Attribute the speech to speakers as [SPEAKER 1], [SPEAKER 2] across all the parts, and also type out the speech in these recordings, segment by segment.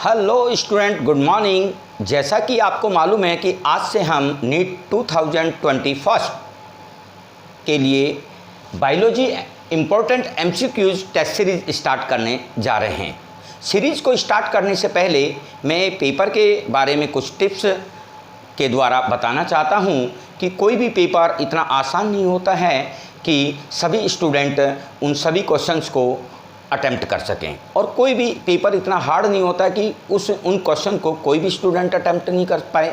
[SPEAKER 1] Hello student, good morning. जैसा कि आपको मालूम है कि आज से हम नीट 2021 के लिए biology important MCQs test series start करने जा रहे हैं। सीरीज़ को स्टार्ट करने से पहले मैं पेपर के बारे में कुछ टिप्स के द्वारा बताना चाहता हूं कि कोई भी पेपर इतना आसान नहीं होता है कि सभी स्टूडेंट उन सभी क्वेश्चंस को अटेम्प्ट कर सकें, और कोई भी पेपर इतना हार्ड नहीं होता कि उन क्वेश्चन को कोई भी स्टूडेंट अटेम्प्ट नहीं कर पाए।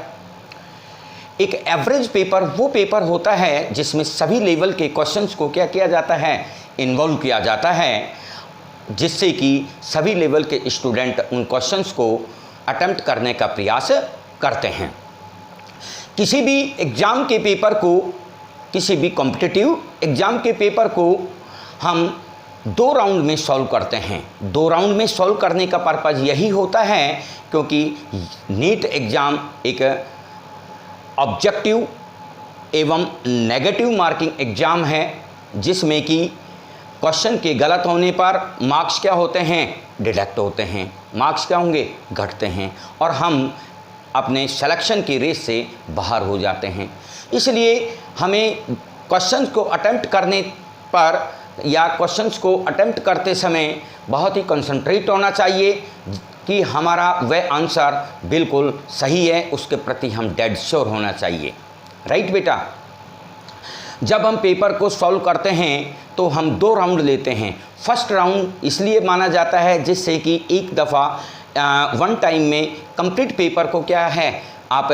[SPEAKER 1] एक एवरेज पेपर वो पेपर होता है जिसमें सभी लेवल के क्वेश्चंस को क्या किया जाता है, इन्वॉल्व किया जाता है, जिससे कि सभी लेवल के स्टूडेंट उन क्वेश्चंस को अटेम्प्ट करने का प्रयास करते हैं। किसी भी एग्ज़ाम के पेपर को, किसी भी कॉम्पिटिटिव एग्ज़ाम के पेपर को हम 2 राउंड में सॉल्व करते हैं। 2 राउंड में सॉल्व करने का पर्पज़ यही होता है क्योंकि नीट एग्ज़ाम एक ऑब्जेक्टिव एवं नेगेटिव मार्किंग एग्ज़ाम है, जिसमें कि क्वेश्चन के गलत होने पर मार्क्स क्या होते हैं, डिडक्ट होते हैं। मार्क्स क्या होंगे, घटते हैं, और हम अपने सिलेक्शन की रेस से बाहर हो जाते हैं। इसलिए हमें क्वेश्चन को अटेम्प्ट करने पर या क्वेश्चंस को अटेम्प्ट करते समय बहुत ही कंसंट्रेट होना चाहिए कि हमारा वह आंसर बिल्कुल सही है, उसके प्रति हम डेड श्योर होना चाहिए। राइट बेटा, जब हम पेपर को सॉल्व करते हैं तो हम 2 राउंड लेते हैं। फर्स्ट राउंड इसलिए माना जाता है जिससे कि एक दफ़ा वन टाइम में कंप्लीट पेपर को क्या है आप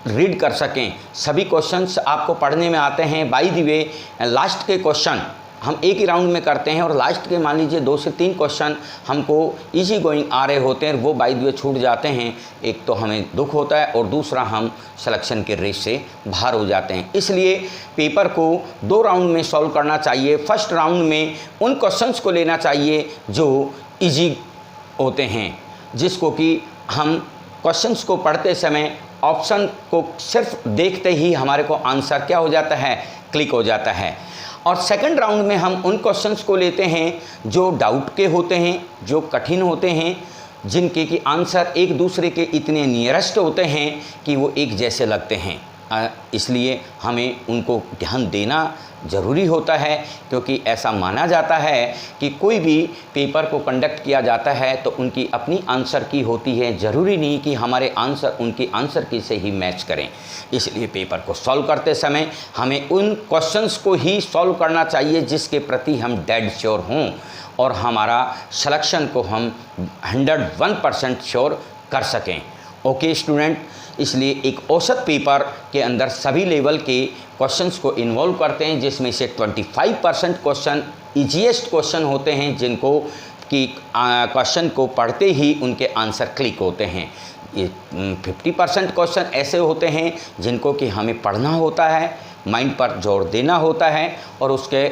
[SPEAKER 1] रीड कर सकें। सभी क्वेश्चंस आपको पढ़ने में आते हैं। बाय द वे, लास्ट के क्वेश्चन हम एक ही राउंड में करते हैं, और लास्ट के मान लीजिए 2 से 3 क्वेश्चन हमको इजी गोइंग आ रहे होते हैं, वो बाय द वे छूट जाते हैं। एक तो हमें दुख होता है और दूसरा हम सिलेक्शन के रेस से बाहर हो जाते हैं। इसलिए पेपर को 2 राउंड में सॉल्व करना चाहिए। फर्स्ट राउंड में उन क्वेश्चंस को लेना चाहिए जो इजी होते हैं, जिसको कि हम क्वेश्चंस को पढ़ते समय ऑप्शन को सिर्फ देखते ही हमारे को आंसर क्या हो जाता है, क्लिक हो जाता है। और सेकंड राउंड में हम उन क्वेश्चंस को लेते हैं जो डाउट के होते हैं, जो कठिन होते हैं, जिनके कि आंसर एक दूसरे के इतने नियरेस्ट होते हैं कि वो एक जैसे लगते हैं। इसलिए हमें उनको ध्यान देना ज़रूरी होता है, क्योंकि ऐसा माना जाता है कि कोई भी पेपर को कंडक्ट किया जाता है तो उनकी अपनी आंसर की होती है, ज़रूरी नहीं कि हमारे आंसर उनकी आंसर की से ही मैच करें। इसलिए पेपर को सॉल्व करते समय हमें उन क्वेश्चंस को ही सॉल्व करना चाहिए जिसके प्रति हम डेड श्योर हों, और हमारा सिलेक्शन को हम 101% श्योर कर सकें। ओके स्टूडेंट, इसलिए एक औसत पेपर के अंदर सभी लेवल के क्वेश्चंस को इन्वॉल्व करते हैं, जिसमें से 25% क्वेश्चन ईजीएस्ट क्वेश्चन होते हैं, जिनको कि क्वेश्चन को पढ़ते ही उनके आंसर क्लिक होते हैं। 50% क्वेश्चन ऐसे होते हैं जिनको कि हमें पढ़ना होता है, माइंड पर जोर देना होता है, और उसके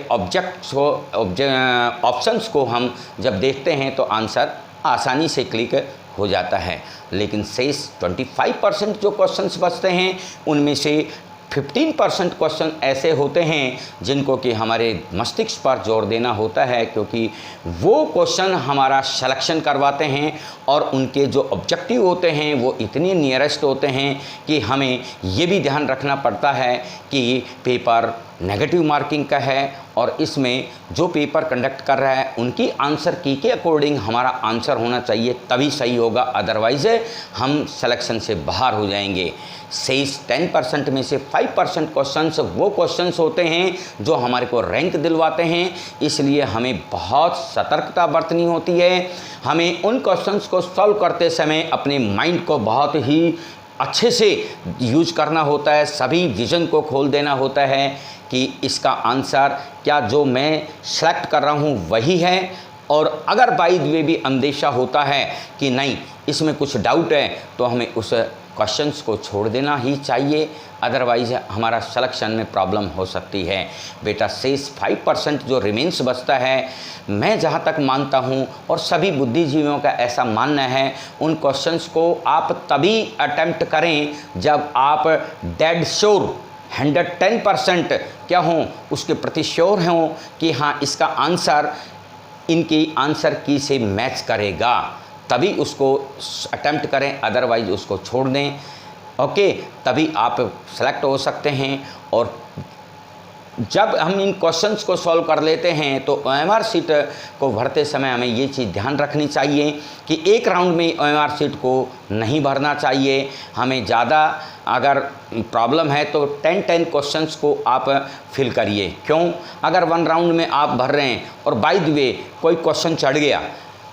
[SPEAKER 1] ऑप्शंस को हम जब देखते हैं तो आंसर आसानी से क्लिक हो जाता है। लेकिन शेष 25% जो क्वेश्चंस बचते हैं उनमें से 15% क्वेश्चन ऐसे होते हैं जिनको कि हमारे मस्तिष्क पर जोर देना होता है, क्योंकि वो क्वेश्चन हमारा सिलेक्शन करवाते हैं, और उनके जो ऑब्जेक्टिव होते हैं वो इतने नियरेस्ट होते हैं कि हमें ये भी ध्यान रखना पड़ता है कि पेपर नेगेटिव मार्किंग का है, और इसमें जो पेपर कंडक्ट कर रहा है उनकी आंसर की के अकॉर्डिंग हमारा आंसर होना चाहिए, तभी सही होगा, अदरवाइज़ हम सिलेक्शन से बाहर हो जाएंगे। शेष 10% में से 5% क्वेश्चंस वो क्वेश्चंस होते हैं जो हमारे को रैंक दिलवाते हैं। इसलिए हमें बहुत सतर्कता बरतनी होती है। हमें उन क्वेश्चंस को सॉल्व करते समय अपने माइंड को बहुत ही अच्छे से यूज करना होता है, सभी विजन को खोल देना होता है कि इसका आंसर क्या जो मैं सेलेक्ट कर रहा हूँ वही है, और अगर बाय द वे भी अंदेशा होता है कि नहीं इसमें कुछ डाउट है तो हमें उस क्वेश्चंस को छोड़ देना ही चाहिए, अदरवाइज़ हमारा सिलेक्शन में प्रॉब्लम हो सकती है। बेटा, शेष 5% जो रिमेंस बचता है, मैं जहाँ तक मानता हूँ और सभी बुद्धिजीवियों का ऐसा मानना है, उन क्वेश्चंस को आप तभी अटेम्प्ट करें जब आप डेड श्योर 110% क्या हों, उसके प्रति श्योर हों कि हाँ इसका आंसर इनकी आंसर की से मैच करेगा। तभी उसको अटेम्प्ट करें, अदरवाइज उसको छोड़ दें। ओके, तभी आप सेलेक्ट हो सकते हैं। और जब हम इन क्वेश्चंस को सॉल्व कर लेते हैं तो OMR शीट को भरते समय हमें ये चीज़ ध्यान रखनी चाहिए कि एक राउंड में OMR शीट को नहीं भरना चाहिए। हमें ज़्यादा अगर प्रॉब्लम है तो 10 क्वेश्चंस को आप फिल करिए। क्यों? अगर 1 राउंड में आप भर रहे हैं और बाय द वे कोई क्वेश्चन चढ़ गया,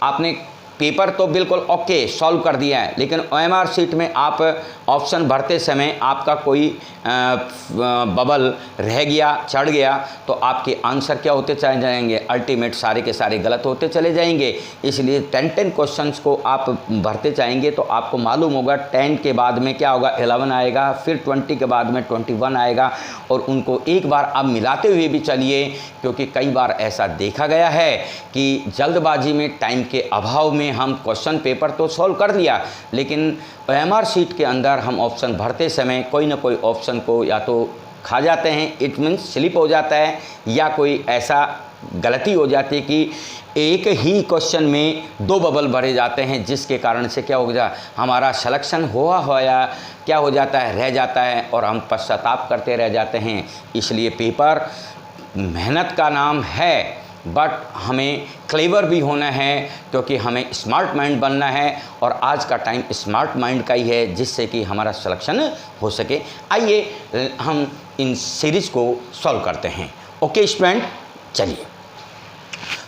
[SPEAKER 1] आपने पेपर तो बिल्कुल ओके सॉल्व कर दिया है, लेकिन OMR शीट में आप ऑप्शन भरते समय आपका कोई बबल रह गया, चढ़ गया, तो आपके आंसर क्या होते चले जाएंगे? अल्टीमेट सारे के सारे गलत होते चले जाएंगे। इसलिए 10 क्वेश्चंस को आप भरते जाएंगे तो आपको मालूम होगा 10 के बाद में क्या होगा, 11 आएगा, फिर 20 के बाद में 21 आएगा। और उनको एक बार आप मिलाते हुए भी चलिए, क्योंकि कई बार ऐसा देखा गया है कि जल्दबाजी में, टाइम के अभाव में हम क्वेश्चन पेपर तो सॉल्व कर लिया, लेकिन OMR शीट के अंदर हम ऑप्शन भरते समय कोई ना कोई ऑप्शन को या तो खा जाते हैं, इट मीन्स स्लिप हो जाता है, या कोई ऐसा गलती हो जाती है कि एक ही क्वेश्चन में 2 बबल भरे जाते हैं, जिसके कारण से क्या हो जाए, हमारा सिलेक्शन हुआ या क्या हो जाता है, रह जाता है और हम पश्चाताप करते रह जाते हैं। इसलिए पेपर मेहनत का नाम है, बट हमें क्लेवर भी होना है, क्योंकि हमें स्मार्ट माइंड बनना है। और आज का टाइम स्मार्ट माइंड का ही है, जिससे कि हमारा सिलेक्शन हो सके। आइए हम इन सीरीज़ को सॉल्व करते हैं। ओके स्टूडेंट, चलिए।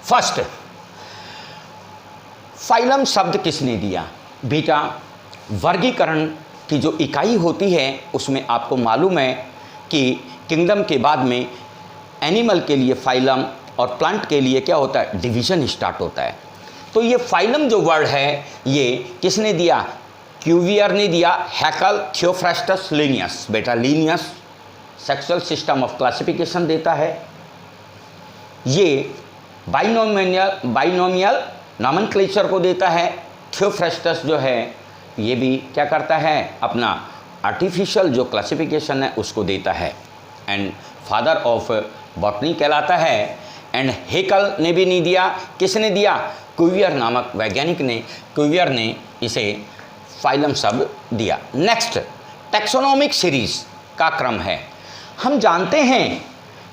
[SPEAKER 1] फर्स्ट, फाइलम शब्द किसने दिया? बेटा, वर्गीकरण की जो इकाई होती है उसमें आपको मालूम है कि किंगडम के बाद में एनिमल के लिए फाइलम और प्लांट के लिए क्या होता है, डिवीजन स्टार्ट होता है। तो ये फाइलम जो वर्ड है ये किसने दिया? क्यूवियर ने दिया। हैकल, थियोफ्रास्टस, लिनियस। बेटा, Linnaeus sexual system of classification देता है। ये बाइनोमियल नॉमेनक्लेचर को देता है। थियोफ्रास्टस जो है ये भी क्या करता है, अपना आर्टिफिशियल जो क्लासिफिकेशन है उसको देता है। एंड फादर ऑफ बॉटनी कहलाता है। एंड हेकल ने भी नहीं दिया। किसने दिया? क्यूवियर नामक वैज्ञानिक ने, क्यूवियर ने इसे फाइलम शब्द दिया। नेक्स्ट, टैक्सोनॉमिक सीरीज का क्रम है। हम जानते हैं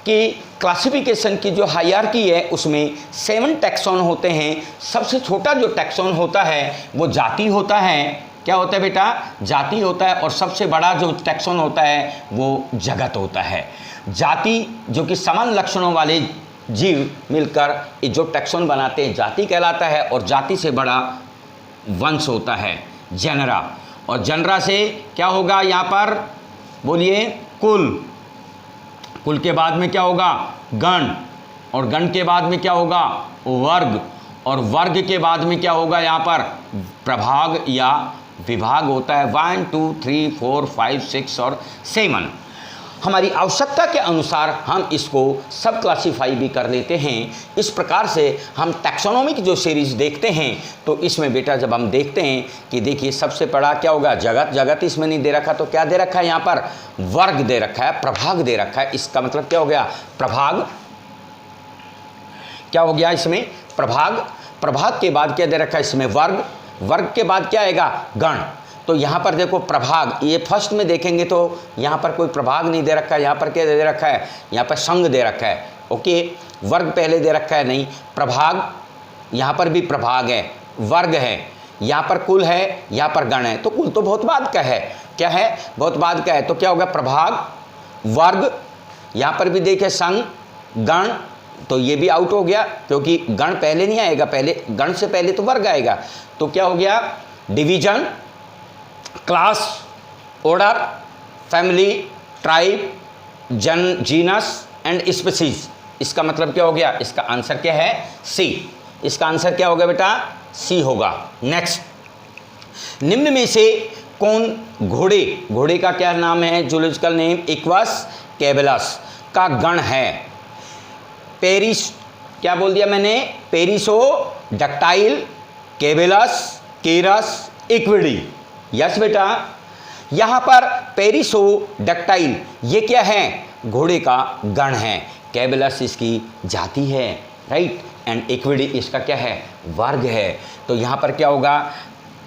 [SPEAKER 1] कि क्लासिफिकेशन की जो हायरार्की है उसमें 7 टैक्सोन होते हैं। सबसे छोटा जो टैक्सोन होता है वो जाति होता है। क्या होता है बेटा? जाति होता है। और सबसे बड़ा जो टैक्सोन होता है वो जगत होता है। जाति जो कि समान लक्षणों वाले जीव मिलकर जो टैक्सोन बनाते हैं जाति कहलाता है। और जाति से बड़ा वंश होता है जेनरा। और जेनरा से क्या होगा यहाँ पर, बोलिए? कुल। कुल के बाद में क्या होगा? गण। और गण के बाद में क्या होगा? वर्ग। और वर्ग के बाद में क्या होगा यहाँ पर? प्रभाग या विभाग होता है। 1 2 3 4 5 6 और 7। हमारी आवश्यकता के अनुसार हम इसको सब क्लासीफाई भी कर लेते हैं। इस प्रकार से हम टैक्सोनॉमिक जो सीरीज देखते हैं तो इसमें बेटा जब हम देखते हैं कि देखिए सबसे बड़ा क्या होगा? जगत। जगत इसमें नहीं दे रखा तो क्या दे रखा है यहाँ पर? वर्ग दे रखा है, प्रभाग दे रखा है। इसका मतलब क्या हो गया? प्रभाग। क्या हो गया इसमें? प्रभाग। प्रभाग के बाद क्या दे रखा है इसमें? वर्ग। वर्ग के बाद क्या आएगा? गण। तो यहाँ पर देखो प्रभाग, ये फर्स्ट में देखेंगे तो यहाँ पर कोई प्रभाग नहीं दे रखा है। यहाँ पर क्या दे रखा है? यहाँ पर संघ दे रखा है। ओके, वर्ग पहले दे रखा है, नहीं। प्रभाग, यहाँ पर भी प्रभाग है, वर्ग है, यहाँ पर कुल है, यहाँ पर गण है। तो कुल तो बहुत बाद का है। क्या है? बहुत बाद का है। तो क्या होगा? प्रभाग, वर्ग, यहाँ पर भी देखे संघ, गण। तो ये भी आउट हो गया क्योंकि गण पहले नहीं आएगा, पहले गण से पहले तो वर्ग आएगा। तो क्या हो गया? Division, class, order, family, tribe, genus and species. इसका मतलब क्या हो गया? इसका आंसर क्या है? सी। इसका आंसर क्या होगा बेटा? सी होगा। नेक्स्ट, निम्न में से कौन घोड़े का क्या नाम है? जूलॉजिकल नेम इक्वस कैबलस का गण है? पेरिस, क्या बोल दिया मैंने? पेरिसो डक्टाइल, कैबलस, केरस, इक्विडी। यस बेटा, यहाँ पर पेरिसो डक्टाइल ये क्या है? घोड़े का गण है। कैबलस इसकी जाति है। राइट। एंड इक्विडी इसका क्या है, वर्ग है। तो यहाँ पर क्या होगा,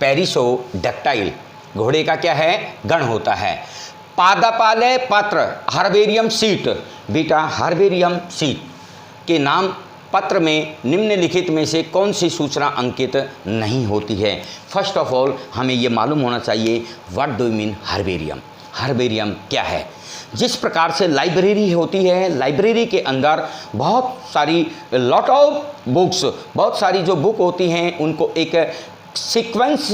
[SPEAKER 1] पेरिसोडैक्टाइल घोड़े का क्या है, गण होता है। पादपालय पत्र हर्बेरियम सीट, बेटा हर्बेरियम सीट के नाम पत्र में निम्नलिखित में से कौन सी सूचना अंकित नहीं होती है। फर्स्ट ऑफ ऑल हमें ये मालूम होना चाहिए what do you mean herbarium, herbarium क्या है। जिस प्रकार से लाइब्रेरी होती है, लाइब्रेरी के अंदर बहुत सारी लॉट ऑफ बुक्स, बहुत सारी जो बुक होती हैं उनको एक सीक्वेंस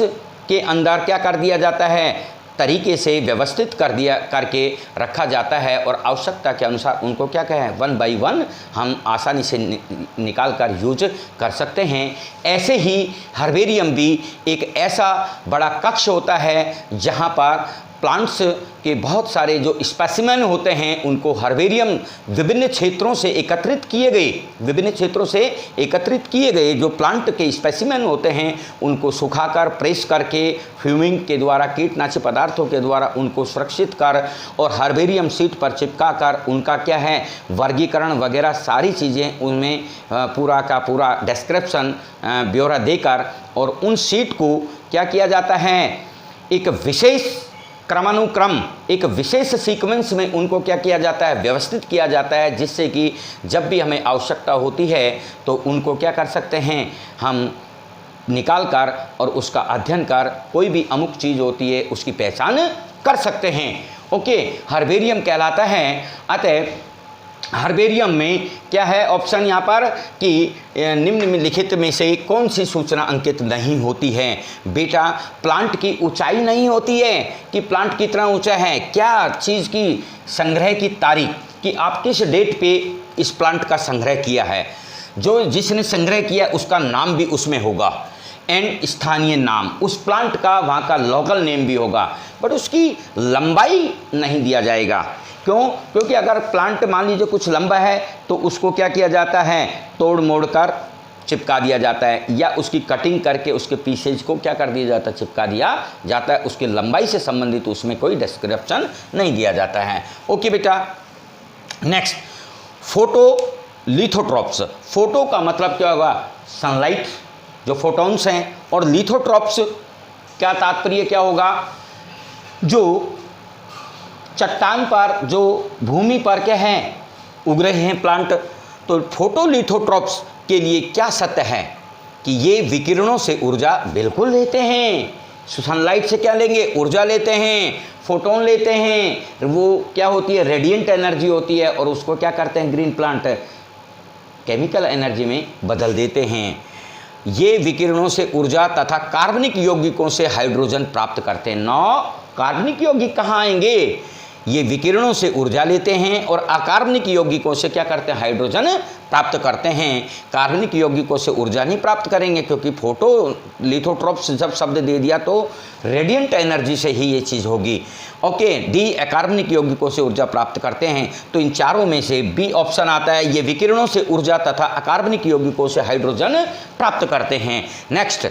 [SPEAKER 1] के अंदर क्या कर दिया जाता है, तरीके से व्यवस्थित करके रखा जाता है और आवश्यकता के अनुसार उनको क्या कहें, वन बाय वन हम आसानी से निकाल कर यूज कर सकते हैं। ऐसे ही हर्बेरियम भी एक ऐसा बड़ा कक्ष होता है जहाँ पर प्लांट्स के बहुत सारे जो स्पेसिमेन होते हैं उनको हर्बेरियम विभिन्न क्षेत्रों से एकत्रित किए गए जो प्लांट के स्पेसिमेन होते हैं उनको सुखाकर प्रेस करके फ्यूमिंग के द्वारा, कीटनाशक पदार्थों के द्वारा उनको सुरक्षित कर और हर्बेरियम शीट पर चिपका कर उनका क्या है, वर्गीकरण वगैरह सारी चीज़ें उनमें पूरा का पूरा डिस्क्रिप्शन ब्यौरा देकर और उन शीट को क्या किया जाता है, एक विशेष क्रमानुक्रम, एक विशेष सीक्वेंस में उनको क्या किया जाता है, व्यवस्थित किया जाता है, जिससे कि जब भी हमें आवश्यकता होती है तो उनको क्या कर सकते हैं, हम निकाल कर और उसका अध्ययन कर कोई भी अमुक चीज़ होती है उसकी पहचान कर सकते हैं। ओके, हर्बेरियम कहलाता है। अतः हर्बेरियम में क्या है ऑप्शन यहाँ पर कि निम्नलिखित में से कौन सी सूचना अंकित नहीं होती है। बेटा प्लांट की ऊंचाई नहीं होती है कि प्लांट कितना ऊंचा है, क्या चीज़ की संग्रह की तारीख कि आप किस डेट पे इस प्लांट का संग्रह किया है, जो जिसने संग्रह किया उसका नाम भी उसमें होगा एंड स्थानीय नाम उस प्लांट का, वहाँ का लोकल नेम भी होगा, बट उसकी लंबाई नहीं दिया जाएगा। क्यों? क्योंकि अगर प्लांट मान लीजिए कुछ लंबा है तो उसको क्या किया जाता है, तोड़ मोड़ कर चिपका दिया जाता है या उसकी कटिंग करके उसके पीसेज को क्या कर दिया जाता है, चिपका दिया जाता है। उसकी लंबाई से संबंधित उसमें कोई डिस्क्रिप्शन नहीं दिया जाता है। ओके बेटा, नेक्स्ट फोटो लिथोट्रॉप्स। फोटो का मतलब क्या होगा, सनलाइट जो फोटॉन्स हैं, और लिथोट्रॉप्स क्या तात्पर्य क्या होगा, जो चट्टान पर, जो भूमि पर क्या हैं उग रहे हैं प्लांट। तो फोटोलिथोट्रॉप्स के लिए क्या सत्य है कि ये विकिरणों से ऊर्जा बिल्कुल लेते हैं। सनलाइट से क्या लेंगे, ऊर्जा लेते हैं, फोटोन लेते हैं, वो क्या होती है, रेडिएंट एनर्जी होती है, और उसको क्या करते हैं ग्रीन प्लांट केमिकल एनर्जी में बदल देते हैं। ये विकिरणों से ऊर्जा तथा कार्बनिक यौगिकों से हाइड्रोजन प्राप्त करते हैं। नौ कार्बनिक यौगिक कहाँ आएंगे, ये विकिरणों से ऊर्जा लेते हैं और अकार्बनिक यौगिकों से क्या करते हैं, हाइड्रोजन प्राप्त करते हैं। कार्बनिक यौगिकों से ऊर्जा नहीं प्राप्त करेंगे क्योंकि फोटो लिथोट्रॉप्स जब शब्द दे दिया तो रेडिएंट एनर्जी से ही ये चीज़ होगी। ओके, डी अकार्बनिक यौगिकों से ऊर्जा प्राप्त करते हैं। तो इन चारों में से बी ऑप्शन आता है, ये विकिरणों से ऊर्जा तथा अकार्बनिक यौगिकों से हाइड्रोजन प्राप्त करते हैं। Next,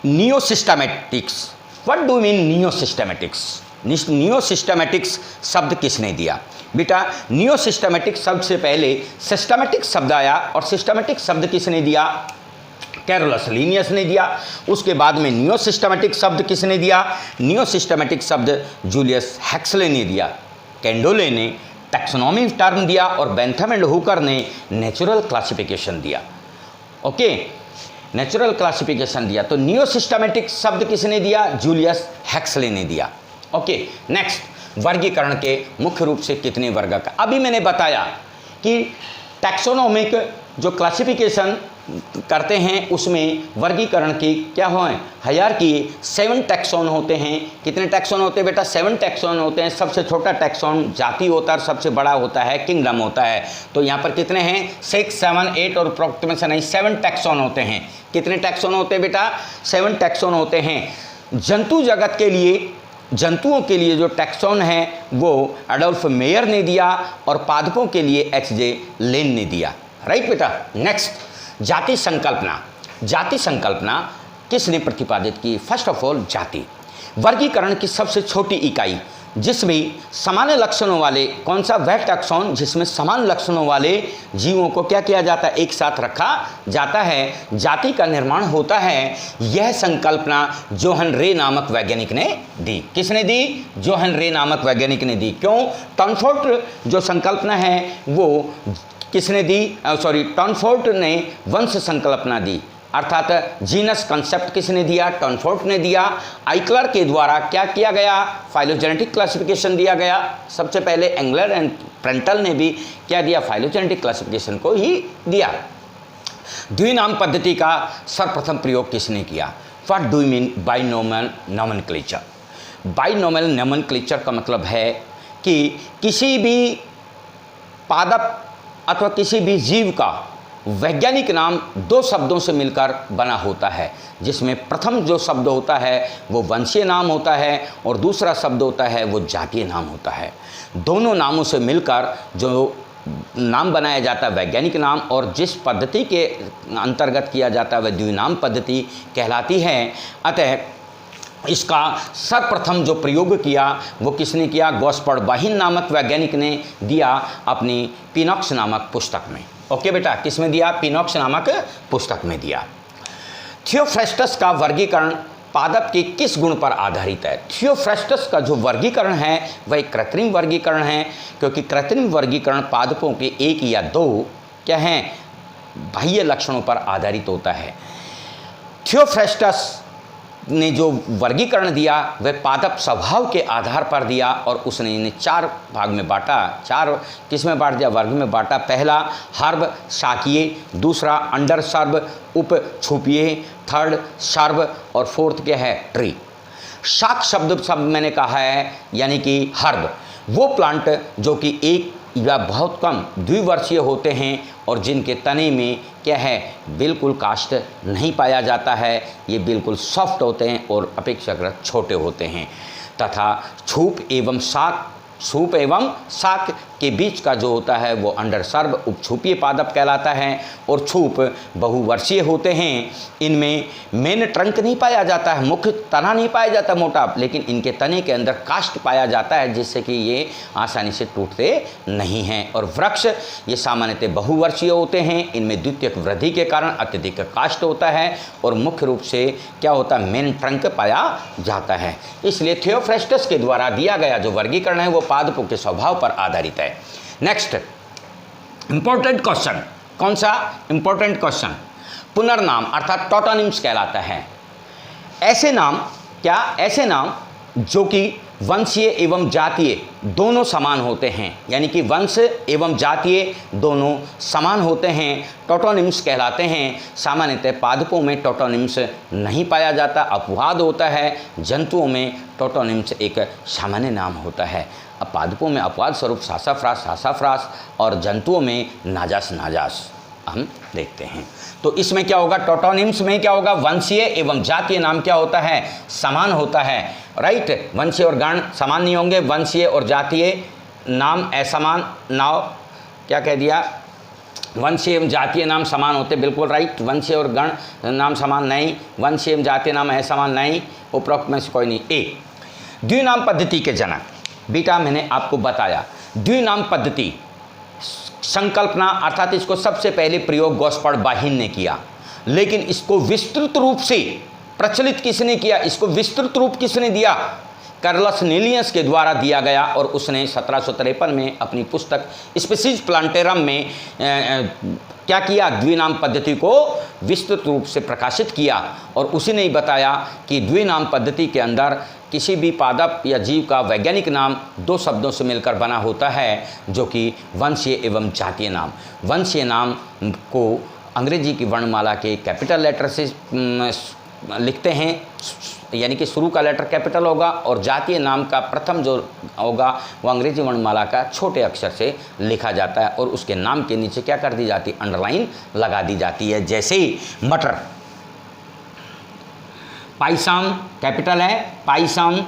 [SPEAKER 1] neosystematics. What do mean neosystematics? Neosystematics शब्द किसने दिया? बेटा नियोसिस्टेमेटिक्स शब्द से पहले सिस्टमेटिक शब्द आया, और सिस्टमेटिक शब्द किसने दिया? कैरोलस लीनियस ने दिया। उसके बाद में नियोसिस्टेमेटिक शब्द किसने दिया? नियोसिस्टेमेटिक शब्द जूलियस हेक्सले ने दिया। कैंडोले ने टैक्सोनॉमी टर्म दिया और बेंथम एंड हुकर ने नेचुरल क्लासिफिकेशन दिया। ओके, नेचुरल क्लासिफिकेशन दिया। तो नियोसिस्टेमेटिक शब्द किसने दिया? जूलियस हेक्सले ने दिया। ओके, नेक्स्ट, वर्गीकरण के मुख्य रूप से कितने वर्ग का? अभी मैंने बताया कि टैक्सोनॉमिक जो क्लासिफिकेशन करते हैं उसमें वर्गीकरण की क्या हो, हायरार्की 7 टैक्सोन होते हैं। कितने टैक्सोन होते हैं बेटा? 7 टैक्सोन होते हैं। सबसे छोटा टैक्सोन जाति होता है और सबसे बड़ा होता है किंगडम होता है। तो यहाँ पर कितने हैं? 6, 7, 8 और अप्रोक्सीमेशन नहीं 7 टैक्सोन होते हैं। कितने टैक्सोन होते हैं बेटा? 7 टैक्सोन होते हैं। जंतु जगत के लिए, जंतुओं के लिए जो टैक्सोन है वो एडोल्फ मेयर ने दिया और पादपों के लिए H.J. लेन ने दिया। राइट बेटा। नेक्स्ट, जाति संकल्पना। जाति संकल्पना किसने प्रतिपादित की? फर्स्ट ऑफ ऑल जाति वर्गीकरण की सबसे छोटी इकाई जिसमें सामान्य लक्षणों वाले, कौन सा, वह टैक्सॉन जिसमें समान लक्षणों वाले जीवों को क्या किया जाता है, एक साथ रखा जाता है, जाति का निर्माण होता है। यह संकल्पना जोहन रे नामक वैज्ञानिक ने दी। किसने दी? जोहन रे नामक वैज्ञानिक ने दी। क्यों? टॉनफोर्ट जो संकल्पना है वो किसने दी? टॉनफोर्ट ने वंश संकल्पना दी, अर्थात जीनस कंसेप्ट किसने दिया? टॉनफोर्ट ने दिया। आइकलर के द्वारा क्या किया गया? फाइलोजेनेटिक क्लासिफिकेशन दिया गया। सबसे पहले एंगलर एंड प्रेंटल ने भी क्या दिया? फाइलोजेनेटिक क्लासिफिकेशन को ही दिया। द्विनाम पद्धति का सर्वप्रथम प्रयोग किसने किया? What do you mean binomial nomenclature? Binomial nomenclature का मतलब है कि किसी भी पादप अथवा किसी भी जीव का वैज्ञानिक नाम दो शब्दों से मिलकर बना होता है, जिसमें प्रथम जो शब्द होता है वो वंशीय नाम होता है और दूसरा शब्द होता है वो जातीय नाम होता है। दोनों नामों से मिलकर जो नाम बनाया जाता है वैज्ञानिक नाम, और जिस पद्धति के अंतर्गत किया जाता है वह द्विनाम पद्धति कहलाती है। अतः इसका सर्वप्रथम जो प्रयोग किया वो किसने किया? गॉस्पर्ड बाहिन नामक वैज्ञानिक ने दिया अपनी पिनॉक्स नामक पुस्तक में। ओके बेटा, किस में दिया? पिनॉक्स नामक पुस्तक में दिया। थियोफ्रेस्टस का वर्गीकरण पादप के किस गुण पर आधारित है? थियोफ्रेस्टस का जो वर्गीकरण है वह एक कृत्रिम वर्गीकरण है, क्योंकि कृत्रिम वर्गीकरण पादपों के एक या दो क्या हैं, बाह्य लक्षणों पर आधारित होता है। थियोफ्रेस्टस ने जो वर्गीकरण दिया वह पादप स्वभाव के आधार पर दिया, और उसने इन्हें चार भाग में बांटा। चार किस में बांट दिया? वर्ग में बांटा। पहला हर्ब शाकीय, दूसरा अंडर सर्ब उप छुपिए, थर्ड सर्ब, और फोर्थ क्या है? ट्री। शाक शब्द सब मैंने कहा है, यानी कि हर्ब वो प्लांट जो कि एक या बहुत कम द्विवर्षीय होते हैं और जिनके तने में क्या है? बिल्कुल काष्ठ नहीं पाया जाता है। ये बिल्कुल सॉफ्ट होते हैं और अपेक्षाकृत छोटे होते हैं। तथा छूप एवं शाक, सूप एवं शाक के बीच का जो होता है वो अंडर सर्ब उपछूपीय पादप कहलाता है, और छूप बहुवर्षीय होते हैं। इनमें मेन ट्रंक नहीं पाया जाता है, मुख्य तना नहीं पाया जाता मोटा, लेकिन इनके तने के अंदर काष्ठ पाया जाता है, जिससे कि ये आसानी से टूटते नहीं हैं। और वृक्ष ये सामान्यतः बहुवर्षीय होते हैं। इनमें द्वितीयक वृद्धि के कारण अत्यधिक काष्ठ होता है और मुख्य रूप से क्या होता है? मेन ट्रंक पाया जाता है। इसलिए थियोफ्रेस्टस के द्वारा दिया गया जो वर्गीकरण है वो पादपों के स्वभाव पर आधारित है। नेक्स्ट इंपॉर्टेंट क्वेश्चन, कौन सा? इंपॉर्टेंट क्वेश्चन पुनर्नाम अर्थात टॉटोनिम्स कहलाता है। ऐसे नाम क्या? ऐसे नाम जो कि वंशीय एवं जातीय दोनों समान होते हैं, यानी कि वंश एवं जातीय दोनों समान होते हैं, टॉटोनिम्स कहलाते हैं। सामान्यतः पादपों में टॉटोनिम्स नहीं पाया जाता, अपवाद होता है। जंतुओं में टॉटोनिम्स एक सामान्य नाम होता है। अब पादपों में अपवाद स्वरूप सासाफ्रास और जंतुओं में नाजास हम देखते हैं। तो इसमें क्या होगा? टॉटोनिम्स में क्या होगा? वंशीय एवं जातीय नाम क्या होता है? समान होता है, राइट। वंशीय और गण समान नहीं होंगे, वंशीय और जातीय नाम असमान। नाव क्या कह दिया? वंशीय एवं जातीय नाम समान होते, बिल्कुल राइट। वंशीय और गण नाम समान नहीं, वंशीय एवं जातीय नाम असमान नहीं, उपरोक्त में से कोई नहीं। ए द्विनाम पद्धति के जनक, बेटा मैंने आपको बताया द्विनाम पद्धति संकल्पना अर्थात इसको सबसे पहले प्रयोग गॉस्पर्ड बाहिन ने किया, लेकिन इसको विस्तृत रूप से प्रचलित किसने किया? इसको विस्तृत रूप किसने दिया? कार्लस लीनियस के द्वारा दिया गया, और उसने 1753 में अपनी पुस्तक स्पीसीज प्लांटेरम में क्या किया? द्विनाम पद्धति को विस्तृत रूप से प्रकाशित किया, और उसी ने ही बताया कि द्विनाम पद्धति के अंदर किसी भी पादप या जीव का वैज्ञानिक नाम दो शब्दों से मिलकर बना होता है, जो कि वंशीय एवं जातीय नाम। वंशीय नाम को अंग्रेजी की वर्णमाला के कैपिटल लेटर से लिखते हैं, यानी कि शुरू का लेटर कैपिटल होगा, और जातीय नाम का प्रथम जो होगा वो अंग्रेजी वर्णमाला का छोटे अक्षर से लिखा जाता है, और उसके नाम के नीचे क्या कर दी जाती है? अंडरलाइन लगा दी जाती है। जैसे ही मटर, पाइसम कैपिटल है, पाइसम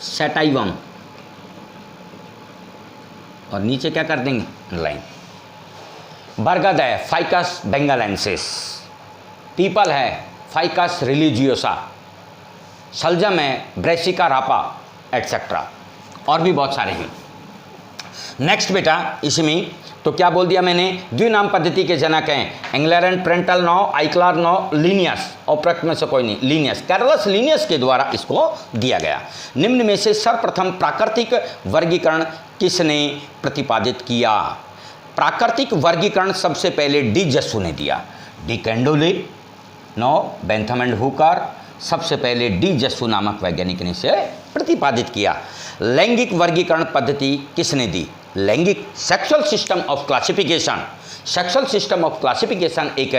[SPEAKER 1] सेटाइवम, और नीचे क्या कर देंगे? अंडरलाइन। बरगद है, फाइकस बेंगालेंसिस। पीपल है, फाइकस रिलीजियोसा। शलजम है, ब्रेसिका रापा एटसेट्रा, और भी बहुत सारे हैं। नेक्स्ट बेटा इसमें तो क्या बोल दिया मैंने, द्विनाम पद्धति के जनक हैं Engler and Prantl no, Eichler no, Linnaeus, उपरोक्त में से कोई नहीं, लीनियस, कैरोलस लीनियस के द्वारा इसको दिया गया। निम्न में से सर्वप्रथम प्राकृतिक वर्गीकरण किसने प्रतिपादित किया? प्राकृतिक वर्गीकरण सबसे पहले डी जस्सू ने दिया। De Candolle, no Bentham and Hooker, सबसे पहले डी जस्सू नामक वैज्ञानिक ने इसे प्रतिपादित किया। लैंगिक वर्गीकरण पद्धति किसने दी? लैंगिक, sexual system of classification. Sexual system of classification एक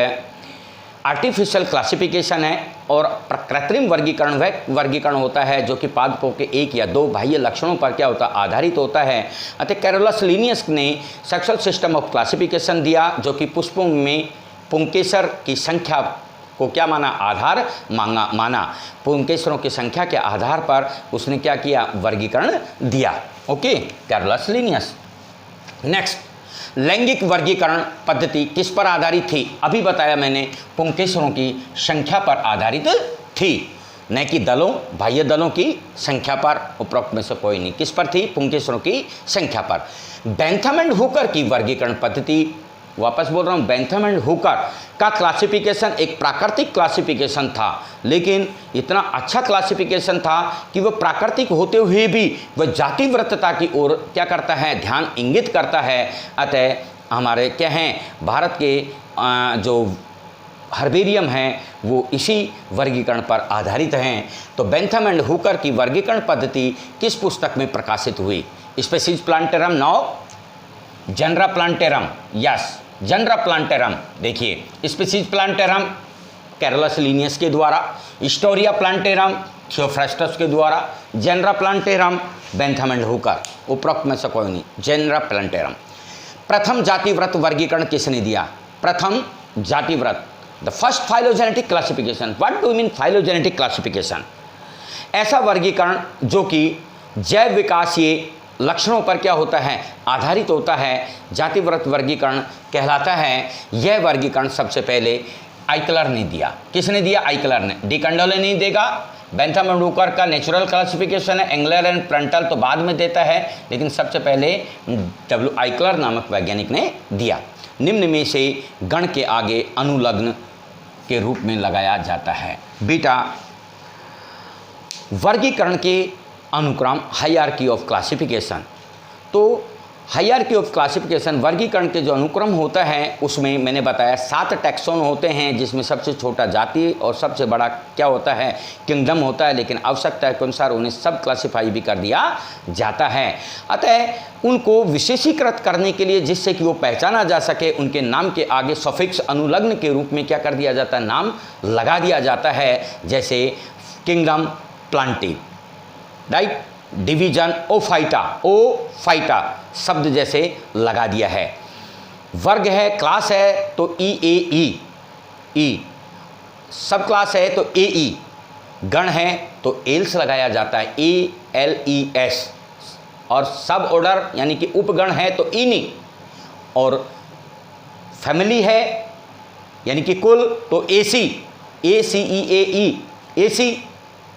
[SPEAKER 1] आर्टिफिशियल क्लासिफिकेशन है और कृत्रिम वर्गीकरण वह वर्गीकरण होता है जो कि पादपों के एक या दो बाह्य लक्षणों पर क्या होता है, आधारित होता है। अतः कैरोलस लीनियस ने सेक्सुअल सिस्टम ऑफ क्लासिफिकेशन दिया जो कि पुष्पों में पुंकेसर की संख्या को क्या माना, आधार माना। पुंकेसरों की संख्या के आधार पर उसने क्या किया, वर्गीकरण दिया। Okay, Carolus Linnaeus. नेक्स्ट, लैंगिक वर्गीकरण पद्धति किस पर आधारित थी? अभी बताया मैंने, पुंकेसरों की संख्या पर आधारित थी, न कि दलों, बाह्य दलों की संख्या पर। उपरोक्त में से कोई नहीं। किस पर थी? पुंकेसरों की संख्या पर। बेंथम एंड हुकर की वर्गीकरण पद्धति, वापस बोल रहा हूँ, बेंथम एंड हुकर का क्लासिफिकेशन एक प्राकृतिक क्लासिफिकेशन था, लेकिन इतना अच्छा क्लासिफिकेशन था कि वह प्राकृतिक होते हुए भी वह जातिव्रतता की ओर क्या करता है, ध्यान इंगित करता है। अतः हमारे क्या हैं, भारत के जो हर्बेरियम हैं वो इसी वर्गीकरण पर आधारित हैं। तो बेंथम एंड हुकर की वर्गीकरण पद्धति किस पुस्तक में प्रकाशित हुई? स्पीशीज प्लांटेरम, नौ genre plantarum, yes genre plantarum. देखिए, स्पीशीज प्लांटेरम कैरोलस लीनियस के द्वारा, हिस्टोरिया प्लांटेरम थियोफ्रास्टस के द्वारा, genre plantarum Bentham and Hooker. उपरोक्त में से कोई नहीं, जनरा प्लांटेरम। प्रथम जातिव्रत वर्गीकरण किसने दिया? प्रथम जातिव्रत, the first phylogenetic classification. What do mean phylogenetic classification? ऐसा वर्गीकरण जो कि जैव विकासीय लक्षणों पर क्या होता है, आधारित होता है, जातिव्रत वर्गीकरण कहलाता है। यह वर्गीकरण सबसे पहले आइक्लर ने दिया। किसने दिया? आइक्लर ने। डी कैंडोले नहीं देगा। बेंथम एंड हुकर का नेचुरल क्लासिफिकेशन है, एंगलर एंड प्रेंटल तो बाद में देता है, लेकिन सबसे पहले डब्ल्यू आइक्लर नामक वैज्ञानिक ने दिया। निम्न में से गण के आगे अनुलग्न के रूप में लगाया जाता है। बेटा, वर्गीकरण के अनुक्रम, हायरार्की ऑफ क्लासिफिकेशन। तो हायरार्की ऑफ क्लासिफिकेशन, वर्गीकरण के जो अनुक्रम होता है उसमें मैंने बताया 7 टैक्सोन होते हैं, जिसमें सबसे छोटा जाति और सबसे बड़ा क्या होता है, किंगडम होता है, लेकिन आवश्यकता के अनुसार उन्हें सब क्लासिफाई भी कर दिया जाता है। अतः उनको विशेषीकृत करने के लिए, जिससे कि वो पहचाना जा सके, उनके नाम के आगे सफिक्स अनुलग्न के रूप में क्या कर दिया जाता है, नाम लगा दिया जाता है। जैसे किंगडम प्लांटी, राइट, डिवीजन ओफाइटा, ओफाइटा शब्द जैसे लगा दिया है। वर्ग है, क्लास है तो ई, सब क्लास है तो AE, गण है तो एल्स लगाया जाता है, ALES, और सब ऑर्डर यानी कि उपगण है तो इनी, और फैमिली है यानी कि कुल तो AC, ACEAE, AC,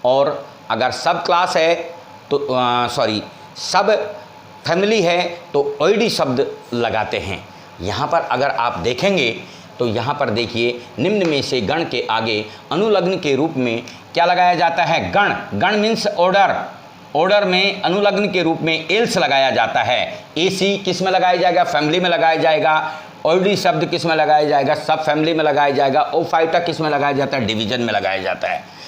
[SPEAKER 1] और अगर सब क्लास है तो सब फैमिली है तो OID शब्द लगाते हैं। यहाँ पर अगर आप देखेंगे तो यहाँ पर देखिए, निम्न में से गण के आगे अनुलग्न के रूप में क्या लगाया जाता है, गण। गण मीन्स ऑर्डर, ऑर्डर में अनुलग्न के रूप में एल्स लगाया जाता है। AC किस में लगाया जाएगा, फैमिली में लगाया जाएगा। OID शब्द किस में लगाया जाएगा, सब फैमिली में लगाया जाएगा। ओफाइटा किस में लगाया जाता है, डिवीजन में लगाया जाता है।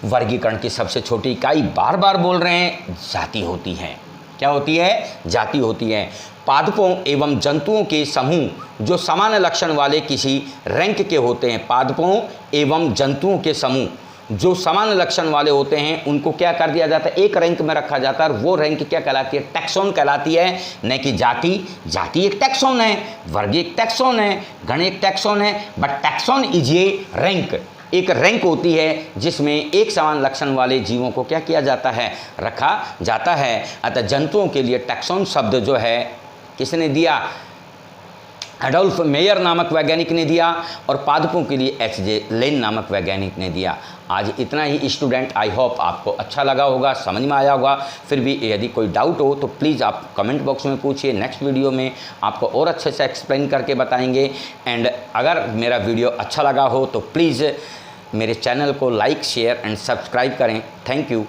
[SPEAKER 1] वर्गीकरण की सबसे छोटी इकाई, बार बार बोल रहे हैं, जाति होती है। क्या होती है, जाति होती है। पादपों एवं जंतुओं के समूह जो समान लक्षण वाले किसी रैंक के होते हैं, पादपों एवं जंतुओं के समूह जो समान लक्षण वाले होते हैं, उनको क्या कर दिया जाता है, एक रैंक में रखा जाता है। और वो रैंक क्या कहलाती है, टैक्सोन कहलाती है, न कि जाति। जाति एक टैक्सोन है, वर्ग एक टैक्सोन है, गण एक टैक्सोन है, but taxon is A rank. एक रैंक होती है जिसमें एक समान लक्षण वाले जीवों को क्या किया जाता है, रखा जाता है। अतः जंतुओं के लिए टैक्सोन शब्द जो है किसने दिया, एडोल्फ मेयर नामक वैज्ञानिक ने दिया और पादपों के लिए एच.जे. लेन नामक वैज्ञानिक ने दिया। आज इतना ही स्टूडेंट, आई होप आपको अच्छा लगा होगा, समझ में आया होगा। फिर भी यदि कोई डाउट हो तो प्लीज़ आप कमेंट बॉक्स में पूछिए, नेक्स्ट वीडियो में आपको और अच्छे से एक्सप्लेन करके बताएंगे। एंड अगर मेरा वीडियो अच्छा लगा हो तो प्लीज़ मेरे चैनल को लाइक, शेयर एंड सब्सक्राइब करें। Thank you.